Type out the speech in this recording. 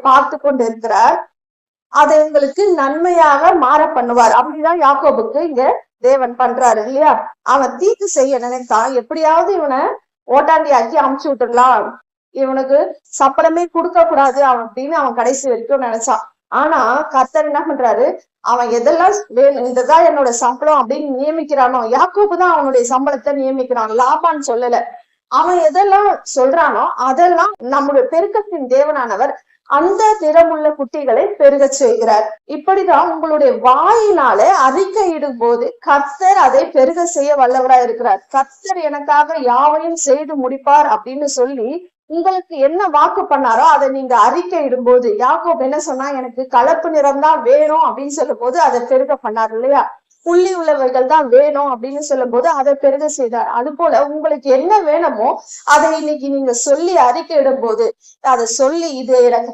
பார்த்து கொண்டு இருக்கிறார். அதை உங்களுக்கு நன்மையாக மாற பண்ணுவார். அப்படிதான் யாக்கோபுக்கு இங்க தேவன் பண்றாரு இல்லையா? அவன் தீக்கு செய்ய நினைத்தான், எப்படியாவது இவனை ஓட்டாண்டி ஆக்கி அமுச்சு விட்டுடலாம், இவனுக்கு சம்பளமே கொடுக்க கூடாது அப்படின்னு அவன் கடைசி வரைக்கும் நினைச்சான். ஆனா கர்த்தர் என்ன பண்றாரு, அவன் எதெல்லாம் வேணும், இதுதான் என்னோட சம்பளம் அப்படின்னு நியமிக்கிறானோ, யாக்கோபு தான் அவனுடைய சம்பளத்தை நியமிக்கிறான், லாபான்னு சொல்லல. அவன் எதெல்லாம் சொல்றானோ அதெல்லாம் நம்முடைய பெருக்கத்தின் தேவனானவர் அந்த நிறமுள்ள குட்டிகளை பெருக செய்கிறார். இப்படிதான் உங்களுடைய வாயினாலே அறிக்கையிடும் போது கர்த்தர் அதை பெருக செய்ய வல்லவராய் இருக்கிறார். கர்த்தர் எனக்காக யாவையும் செய்து முடிப்பார் அப்படின்னு சொல்லி உங்களுக்கு என்ன வாக்கு பண்ணாரோ அதை நீங்க அறிக்கையிடும் போது, யாக்கோபு என்ன சொன்னா, எனக்கு கலப்பு நிறம் தான் வேணும் அப்படின்னு சொல்லும் போது அதை பெருக பண்ணார் இல்லையா? புள்ளி உள்ளவைகள் தான் வேணும் அப்படின்னு சொல்லும் போது அதை பெருக செய்தார். அது போல உங்களுக்கு என்ன வேணுமோ அதை இன்னைக்கு நீங்க சொல்லி அறிக்கையிடும் போது, அதை சொல்லி இது எனக்கு